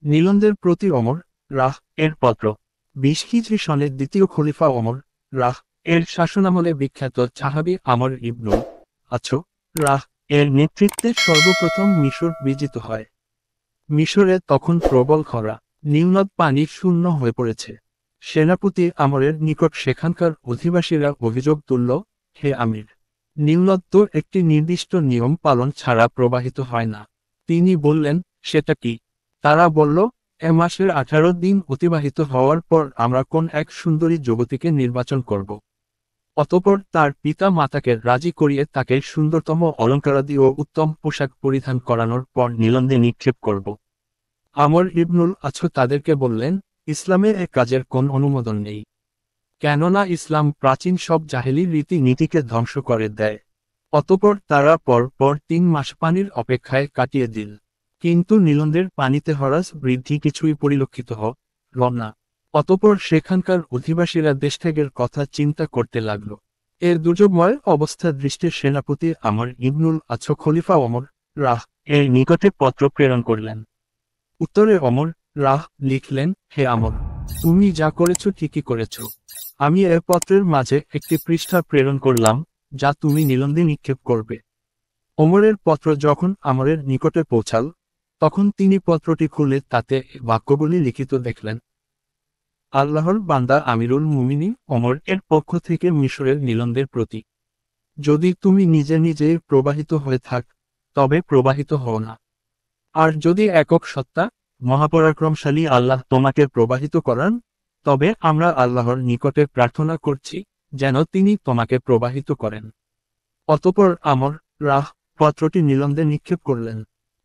নীলন্দের প্রতি অমর রাহ এর পত্র 20 হিজরি সনের দ্বিতীয় খলিফা অমর রাহ এর শাসনামলে বিখ্যাত সাহাবী আমর ইবনুল আছো রাহ এর নেতৃত্বে সর্বপ্রথম মিশর বিজিত হয়। মিশরে তখন প্রবল খরা, নীলনদ পানি শূন্য হয়ে পড়েছে। সেনাপতি আমরের নিকট সেখানকার অধিবাসীরা অভিযোগ তুলল, হে আমির, নীলনদ তো একটি নির্দিষ্ট নিয়ম পালন ছাড়া প্রবাহিত হয় না। তিনি বললেন, সেটা কি? তারা বলল, এ মাসের 18 দিন অতিবাহিত হওয়ার পর আমরা কোন এক সুন্দরী যুবতীকে নির্বাচন করব। অতঃপর তার পিতা মাতাকে রাজি করিয়ে তাকে সুন্দরতম অলঙ্কারাদি ও উত্তম পোশাক পরিধান করানোর পর নীলন্দে নিক্ষেপ করব। আমর ইবনুল আছো তাদেরকে বললেন, ইসলামে এ কাজের কোন অনুমোদন নেই। কেননা ইসলাম প্রাচীন সব জাহেলি রীতি নীতিকে ধ্বংস করে দেয়। অতঃপর তারা পর 3 মাস পানির অপেক্ষায় কাটিয়ে দিল। কিন্তু নীলন্দের পানিতে হ্রাস বৃদ্ধি কিছুই পরিলক্ষিত হল না। অতঃপর সেখানকার অধিবাসীরা দেশত্যাগের কথা চিন্তা করতে লাগল। এর দুর্যোগময় অবস্থা দৃষ্টে সেনাপতি আমর ইবনুল আছো খলিফা অমর রাহ এর নিকটে পত্র প্রেরণ করলেন। উত্তরে অমর রাহ লিখলেন, হে আমর, তুমি যা করেছ ঠিকই করেছ। আমি এ পত্রের মাঝে একটি পৃষ্ঠা প্রেরণ করলাম, যা তুমি নীলন্দে নিক্ষেপ করবে। ওমরের পত্র যখন আমরের নিকটে পৌঁছাল, তখন তিনি পত্রটি খুলে তাতে বাক্যগুলি লিখিত দেখলেন, আল্লাহর বান্দা আমিরুল মুমিনিন ওমর এর পক্ষ থেকে মিশরের নীলন্দের প্রতি, যদি তুমি নিজে নিজেই প্রবাহিত হয়ে থাক, তবে প্রবাহিত হও না। আর যদি একক সত্তা মহাপরাক্রমশালী আল্লাহ তোমাকে প্রবাহিত করান, তবে আমরা আল্লাহর নিকটে প্রার্থনা করছি যেন তিনি তোমাকে প্রবাহিত করেন। অতঃপর আমর রাহ পত্রটি নীলন্দে নিক্ষেপ করলেন।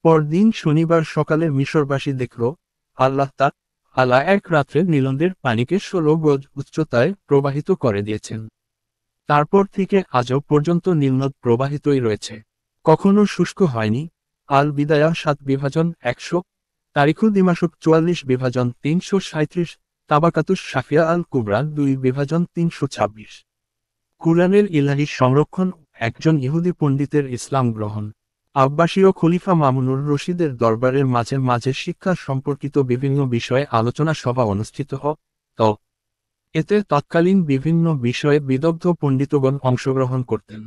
পরদিন শনিবার সকালে মিশরবাসী দেখল, আল্লাহ এক রাত্রে নীলন্দের পানিকে 16 গজ উচ্চতায় প্রবাহিত করে দিয়েছেন। তারপর থেকে আজও পর্যন্ত নীলনদ প্রবাহিতই রয়েছে, কখনো শুষ্ক হয়নি। আল বিদায়া 7/100, তারিখুল দিমাশক 44/337, তাবাকাতুস শাফিয়া আল কুবরা 2/326। কুরআনের ইলাহি সংরক্ষণ, একজন ইহুদি পণ্ডিতের ইসলাম গ্রহণ। আব্বাসীয় খলিফা মামুনুর রশিদের দরবারের মাঝে মাঝে শিক্ষা সম্পর্কিত বিভিন্ন বিষয়ে আলোচনা সভা অনুষ্ঠিত হত। এতে তৎকালীন বিভিন্ন বিষয়ে বিদগ্ধ পণ্ডিতগণ অংশগ্রহণ করতেন।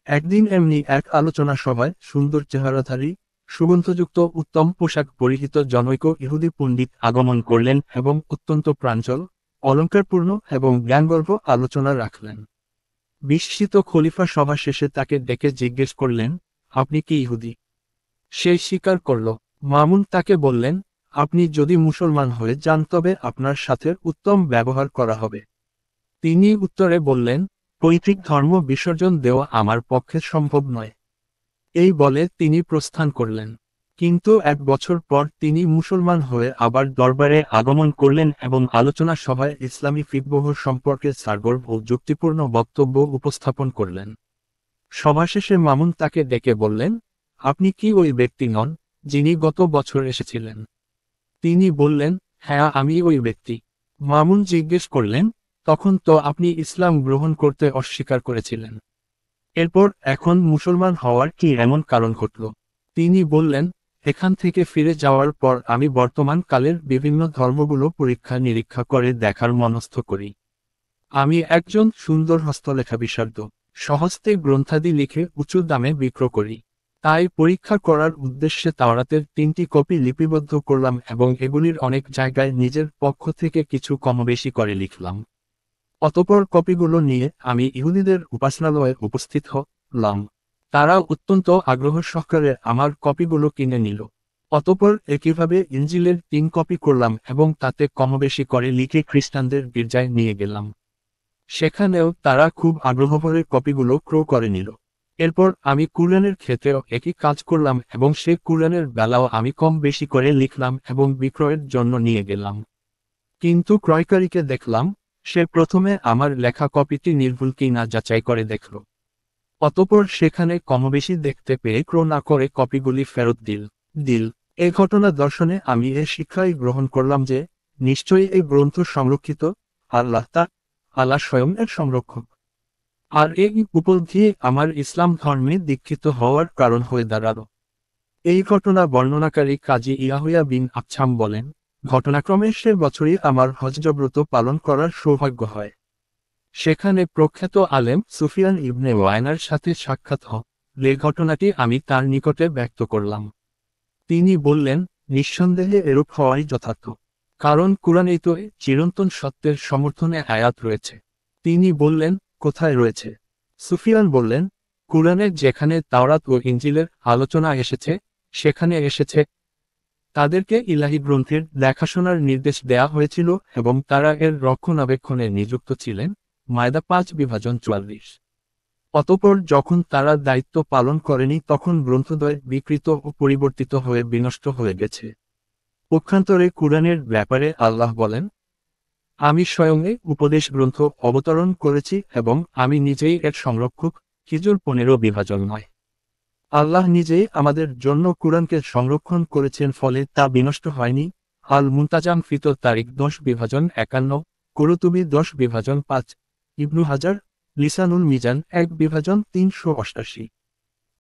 একদিন এমনি এক আলোচনা সভায় সুন্দর চেহারাধারী, সুগন্ধযুক্ত উত্তম পোশাক পরিহিত জনৈক ইহুদি পণ্ডিত আগমন করলেন এবং অত্যন্ত প্রাঞ্জল, অলঙ্কারপূর্ণ এবং জ্ঞানগর্ভ আলোচনা রাখলেন। বিস্মিত খলিফা সভা শেষে তাকে ডেকে জিজ্ঞেস করলেন, আপনি কি ইহুদি? সে স্বীকার করল। মামুন তাকে বললেন, আপনি যদি মুসলমান হয়ে যান তবে আপনার সাথে উত্তম ব্যবহার করা হবে। তিনি উত্তরে বললেন, পৈতৃক ধর্ম বিসর্জন দেওয়া আমার পক্ষে সম্ভব নয়। এই বলে তিনি প্রস্থান করলেন। কিন্তু 1 বছর পর তিনি মুসলমান হয়ে আবার দরবারে আগমন করলেন এবং আলোচনা সভায় ইসলামী ফিকহ সম্পর্কে সারগর্ভ ও যুক্তিপূর্ণ বক্তব্য উপস্থাপন করলেন। সভা শেষে মামুন তাকে ডেকে বললেন, আপনি কি ওই ব্যক্তি নন, যিনি গত বছর এসেছিলেন? তিনি বললেন, হ্যাঁ আমি ওই ব্যক্তি। মামুন জিজ্ঞেস করলেন, তখন তো আপনি ইসলাম গ্রহণ করতে অস্বীকার করেছিলেন। এরপর এখন মুসলমান হওয়ার কি এমন কারণ ঘটল? তিনি বললেন, এখান থেকে ফিরে যাওয়ার পর আমি বর্তমান কালের বিভিন্ন ধর্মগুলো পরীক্ষা নিরীক্ষা করে দেখার মনস্থ করি। আমি একজন সুন্দর হস্তলেখা বিশারদ, স্বহস্তে গ্রন্থাদি লিখে উঁচু দামে বিক্রয় করি। তাই পরীক্ষা করার উদ্দেশ্যে তাওরাতের 3টি কপি লিপিবদ্ধ করলাম এবং এগুলির অনেক জায়গায় নিজের পক্ষ থেকে কিছু কমবেশি করে লিখলাম। অতঃপর কপিগুলো নিয়ে আমি ইহুদিদের উপাসনালয়ে উপস্থিত হলাম। তারা অত্যন্ত আগ্রহ সহকারে আমার কপিগুলো কিনে নিল। অতঃপর একইভাবে ইনজিলের 3 কপি করলাম এবং তাতে কমবেশি করে লিখে খ্রিস্টানদের গির্জায় নিয়ে গেলাম। সেখানেও তারা খুব আগ্রহভরে কপিগুলো ক্রয় করে নিল। এরপর আমি কুরআনের ক্ষেত্রেও একই কাজ করলাম এবং সে কুরআনের বেলাও আমি কম বেশি করে লিখলাম এবং বিক্রয়ের জন্য নিয়ে গেলাম। কিন্তু ক্রয়কারীকে দেখলাম, সে প্রথমে আমার লেখা কপিটি নির্ভুল কিনা যাচাই করে দেখল। অতঃপর সেখানে কমবেশি দেখতে পেয়ে ক্রয় না করে কপিগুলি ফেরত দিল। এ ঘটনা দর্শনে আমি এ শিক্ষাই গ্রহণ করলাম যে, নিশ্চয়ই এই গ্রন্থ সংরক্ষিত, আল্লাহ স্বয়ং এর সংরক্ষক। আর এই উপলব্ধি আমার ইসলাম ধর্মে দীক্ষিত হওয়ার কারণ হয়ে দাঁড়ালো। এই ঘটনা বর্ণনাকারী কাজী ইয়াহইয়া বিন আচ্ছাম বলেন, ঘটনাক্রমে সে বছরই আমার হজব্রত পালন করার সৌভাগ্য হয়। সেখানে প্রখ্যাত আলেম সুফিয়ান ইবনে ওয়াইনার সাথে সাক্ষাৎ হলে ঘটনাটি আমি তার নিকটে ব্যক্ত করলাম। তিনি বললেন, নিঃসন্দেহে এরূপ হওয়াই যথার্থ, কারণ কুরআনেই তো চিরন্তন সত্যের সমর্থনে আয়াত রয়েছে। তিনি বললেন, কোথায় রয়েছে? সুফিয়ান বললেন, কুরআনে যেখানে তাওরাত ও ইনজিলের আলোচনা এসেছে সেখানে এসেছে তাদেরকে ইলাহি গ্রন্থের দেখাশোনার নির্দেশ দেয়া হয়েছিল এবং তারা এর রক্ষণাবেক্ষণে নিযুক্ত ছিলেন। মায়দা 5:44। অতঃপর যখন তারা দায়িত্ব পালন করেনি তখন গ্রন্থদ্বয় বিকৃত ও পরিবর্তিত হয়ে বিনষ্ট হয়ে গেছে। পক্ষান্তরে কুরআনের ব্যাপারে আল্লাহ বলেন, আমি স্বয়ংে উপদেশ গ্রন্থ অবতরণ করেছি এবং আমি নিজেই এর সংরক্ষক। হিজর 15:9। আল্লাহ নিজেই আমাদের জন্য কুরআনকে সংরক্ষণ করেছেন, ফলে তা বিনষ্ট হয়নি। আল মুনতাজাম ফিতর তারিখ 10:51, কুরতুবী 10:5, ইবনু হাজার লিসানুল মিজান 1:388।